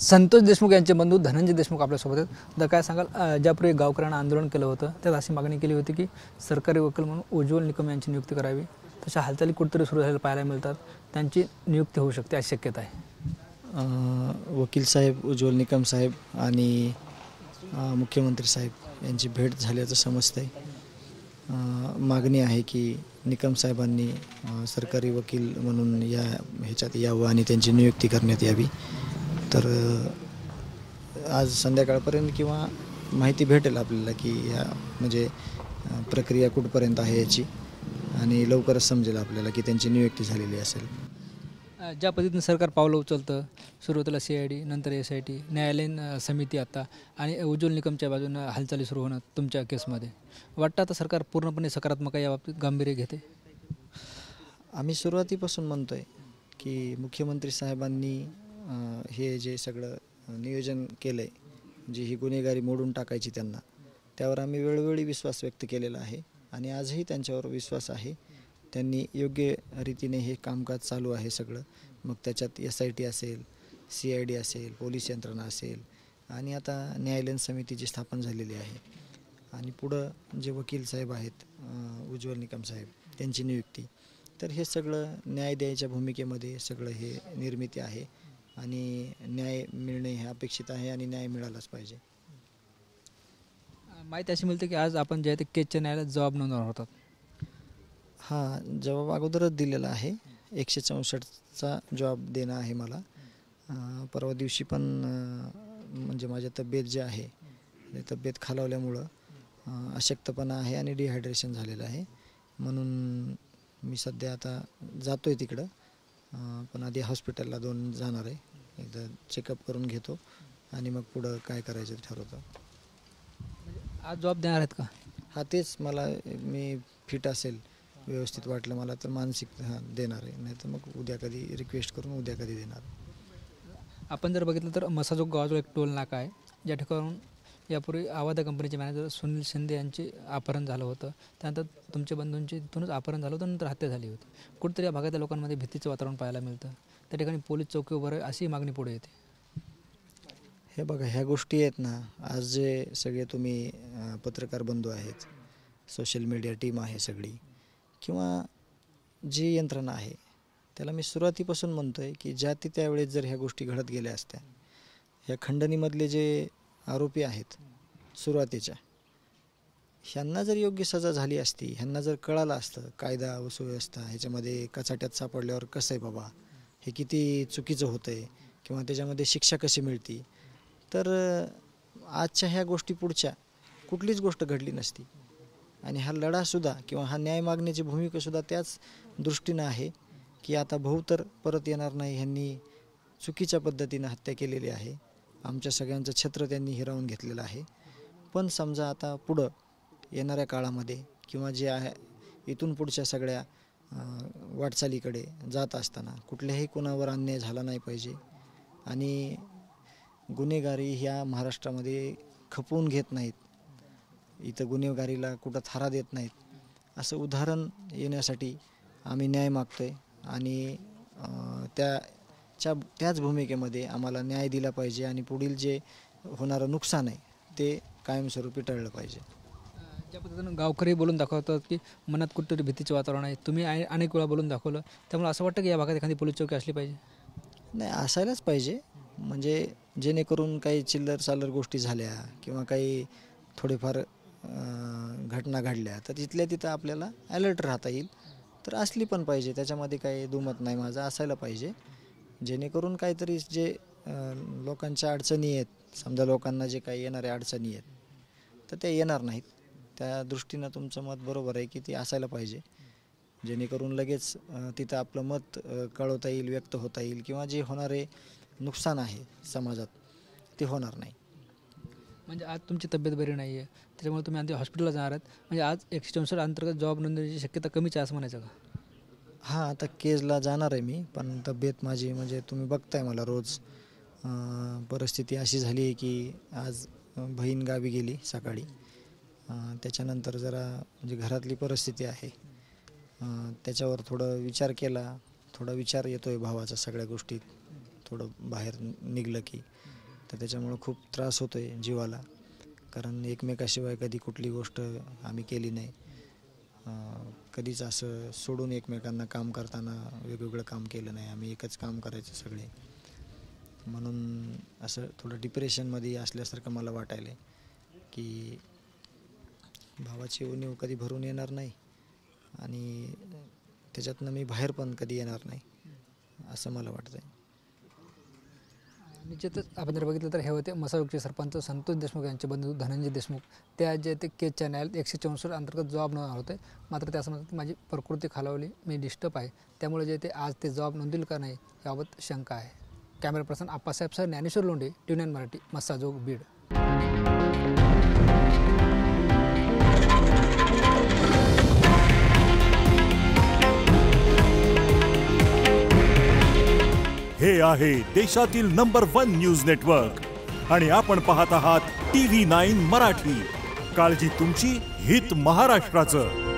संतोष देशमुख यांचे बंधू धनंजय देशमुख आपल्यासोबत आहेत. तर काय सांगाल, ज्यापूर्वी गावकऱ्यांना आंदोलन केलं होतं त्यात अशी मागणी केली होती की सरकारी वकील म्हणून उज्ज्वल निकम यांची नियुक्ती करावी. तशा हालचाली कुठेतरी सुरू झालेल्या पाहायला मिळतात. त्यांची नियुक्ती होऊ शकते अशी शक्यता आहे. वकील साहेब उज्ज्वल निकम साहेब आणि मुख्यमंत्री साहेब यांची भेट झाल्याचं समजतंय. मागणी आहे की निकम साहेबांनी सरकारी वकील म्हणून ह्याच्यात यावं आणि त्यांची नियुक्ती करण्यात यावी. तर आज संध्याकाळपर्यंत किंवा माहिती भेटेल आपल्याला की या म्हणजे प्रक्रिया कुठपर्यंत आहे याची, आणि लवकरच समजेल आपल्याला की त्यांची नियुक्ती झालेली असेल. ज्या पद्धतीने सरकार पावलं उचलतं, सुरुवातीला CID, नंतर SIT, न्यायालयीन समिती आता, आणि उज्ज्वल निकमच्या बाजूनं हालचाली सुरू होणं तुमच्या केसमध्ये, वाटतं आता सरकार पूर्णपणे सकारात्मक या बाबतीत गांभीर्य घेते? आम्ही सुरुवातीपासून म्हणतो आहे की मुख्यमंत्री साहेबांनी हे जे सगळं नियोजन केलं आहे, जी ही गुन्हेगारी मोडून टाकायची त्यांना, त्यावर आम्ही वेळोवेळी विश्वास व्यक्त केलेला आहे आणि आजही त्यांच्यावर विश्वास आहे. त्यांनी योग्य रीतीने हे कामकाज चालू आहे सगळं. मग त्याच्यात SIT असेल, CID असेल, पोलीस यंत्रणा असेल, आणि आता न्यायालयीन समिती जी स्थापन झालेली आहे, आणि पुढं जे वकील साहेब आहेत उज्ज्वल निकम साहेब, त्यांची नियुक्ती. तर हे सगळं न्याय द्यायच्या भूमिकेमध्ये सगळं हे निर्मिती आहे आणि न्याय मिळणे हे अपेक्षित आहे आणि न्याय मिळालाच पाहिजे. माहिती अशी मिळते की आज आपण जे आहे ते केसच्या न्यायालयात जबाब नोंदवणार होतात. जबाब अगोदरच दिलेला आहे. 164चा जबाब देणं आहे मला. परवा दिवशी पण म्हणजे माझ्या तब्येत जी आहे, तब्येत खालावल्यामुळं अशक्तपणा आहे आणि डिहायड्रेशन झालेलं आहे. म्हणून मी सध्या आता जातो आहे तिकडं, पण आधी हॉस्पिटलला जाणार आहे. एकदा चेकअप करून घेतो आणि मग पुढं काय करायचं ते ठरवतो. आज जबाब देणार आहेत का? तेच मला, मी फिट असेल, व्यवस्थित वाटलं मला तर मानसिक देणार आहे, नाही तर मग उद्या कधी रिक्वेस्ट करून उद्या कधी देणार. आपण जर बघितलं तर मसाजोग गावाजवळ एक टोल नाका आहे, ज्या ठिकाणून यापूर्वी आवादा कंपनीचे मॅनेजर सुनील शिंदे यांचे अपहरण झालं होतं. त्यानंतर तुमच्या बंधूंचे तिथूनच अपहरण झालं होतं, नंतर हत्या झाली होती. कुठेतरी या भागातल्या लोकांमध्ये भीतीचं वातावरण पाहायला मिळतं. त्या ठिकाणी पोलीस चौकी उभं आहे अशी मागणी पुढे येते. हे बघा, ह्या गोष्टी आहेत ना, आज जे सगळे तुम्ही पत्रकार बंधू आहेत, सोशल मीडिया टीम आहे सगळी, किंवा जी यंत्रणा आहे, त्याला मी सुरुवातीपासून म्हणतो आहे की ज्या त्यावेळेस जर ह्या गोष्टी घडत गेल्या असत्या, ह्या खंडणीमधले जे आरोपी आहेत सुरुवातीच्या, ह्यांना जर योग्य सजा झाली असती, ह्यांना जर कळालं असतं कायदा व सुव्यवस्था ह्याच्यामध्ये कचाट्यात सापडल्यावर कसं आहे बाबा, हे किती चुकीचं होतं आहे, किंवा त्याच्यामध्ये शिक्षा कशी मिळती, तर आजच्या ह्या गोष्टी पुढच्या कुठलीच गोष्ट घडली नसती. आणि हा लढासुद्धा किंवा हा न्याय मागण्याची भूमिकासुद्धा त्याच दृष्टीनं आहे की आता भाऊ तर परत येणार नाही, ह्यांनी चुकीच्या पद्धतीनं हत्या केलेली आहे, आमच्या सगळ्यांचं छत्र त्यांनी हिरावून घेतलेलं आहे. पण समजा आता पुढं येणाऱ्या काळामध्ये किंवा जे आहे इथून पुढच्या सगळ्या वाटचालीकडे जात असताना कुठल्याही कोणावर अन्याय झाला नाही पाहिजे, आणि गुन्हेगारी ह्या महाराष्ट्रामध्ये खपवून घेत नाहीत, इथं गुन्हेगारीला कुठं थारा देत नाहीत, असं उदाहरण येण्यासाठी आम्ही न्याय मागतो आहे. आणि त्याच भूमिकेमध्ये आम्हाला न्याय दिला पाहिजे आणि पुढील जे होणारं नुकसान आहे ते कायमस्वरूपी टळलं पाहिजे. ज्या पद्धतीनं गावकरी बोलून दाखवतात की मनात कुठेतरी भीतीचं वातावरण आहे, तुम्ही अनेक वेळा बोलून दाखवलं, त्यामुळे असं वाटतं की या भागात एखादी पोलीस चौकी असली पाहिजे? नाही, असायलाच पाहिजे. म्हणजे जेणेकरून काही चिल्लर चालर गोष्टी झाल्या किंवा काही थोडेफार घटना घडल्या तर तिथल्या तिथं आपल्याला अलर्ट राहता येईल. तर असली पण पाहिजे, त्याच्यामध्ये काही दुमत नाही माझं, असायला पाहिजे. जेणेकरून काहीतरी जे लोकांच्या अडचणी आहेत, समजा लोकांना जे काही येणाऱ्या अडचणी आहेत तर त्या येणार नाहीत. त्या दृष्टीनं तुमचं मत बरोबर आहे की ती असायला पाहिजे, जेणेकरून लगेच तिथं आपलं मत कळवता येईल, व्यक्त होता येईल, किंवा जे होणारे नुकसान आहे समाजात ते होणार नाही. म्हणजे आज तुमची तब्येत बरी नाही आहे, त्याच्यामुळे तुम्ही आधी हॉस्पिटलला जाणार आहात, म्हणजे आज 164 अंतर्गत जबाब नोंदवण्याची शक्यता कमीच आहे असं म्हणायचं का? आता केजला जाणार आहे मी, पण तब्येत माझी म्हणजे तुम्ही बघताय मला रोज, परिस्थिती अशी झाली आहे की आज बहीण गावी गेली सकाळी, त्याच्यानंतर जरा म्हणजे घरातली परिस्थिती आहे, त्याच्यावर थोडा विचार केला, थोडा विचार येतो आहे भावाचा सगळ्या गोष्टीत, थोडं बाहेर निघलं की, तर त्याच्यामुळं खूप त्रास होतो आहे जीवाला. कारण एकमेकाशिवाय कधी कुठली गोष्ट आम्ही केली नाही. कधीच असं सोडून एकमेकांना काम करताना वेगवेगळं काम केलं नाही. आम्ही एकच काम करायचं सगळे. म्हणून असं थोडं डिप्रेशनमध्ये असल्यासारखं मला वाटायलं आहे की भावाची उणीव कधी भरून येणार नाही आणि त्याच्यातनं मी बाहेर पण कधी येणार नाही असं मला वाटतं आहे. निश्चितच आपण जर बघितलं तर हे होते मसाजोगचे सरपंच संतोष देशमुख यांचे बंधू धनंजय देशमुख. ते आज जे ते केसच्या न्यायालयात 164 अंतर्गत जबाब नोंदवणार होते. मात्र त्या संबंधात माझी प्रकृती खालावली, मी डिस्टर्ब आहे, त्यामुळे जे ते आज ते जबाब नोंदतील का नाही याबाबत शंका आहे. Camera person Appasaheb sir, Dnyaneshwar Londhe, TVN Marathi, Massajog, Beed. हे आहे देशातील नंबर 1 न्यूज नेटवर्क आणि आपण पाहत आहात TV9 मराठी. काळजी तुमची, हित महाराष्ट्राचं.